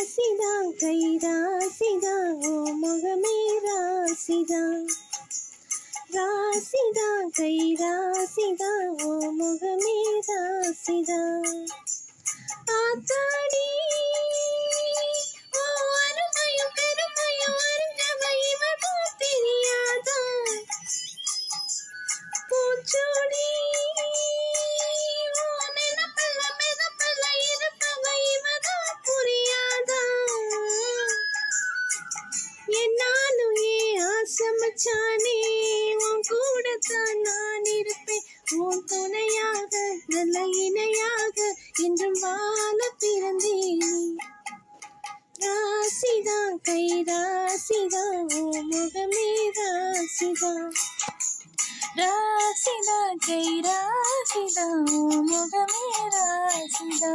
ராசிதா கை ராசிதா ஓ முகமே ராசிதா. ராசிதா கை ராசிதா ஓ முகமே ராசிதா. ஆத்தாடி ஓ அருமையும் பெருமையும் அறிஞ்சவையுமோ தெரியாதா. பூச்சோடி ஓ நினப்பல்ல மெதப்பல்ல இருப்பவையுமோ புரியாதா. என்னாலும் ஆசமச்சானே உன் கூடத்தான் நான் இருப்பேன். உன் துணையாக நல்ல இணையாக என்றும் வாழ பிறந்தேனே. ராசிதா கை ராசிதா ஓ முகமே ராசிதா. ராசிதா கை ராசிதா ஓ முகமே ராசிதா.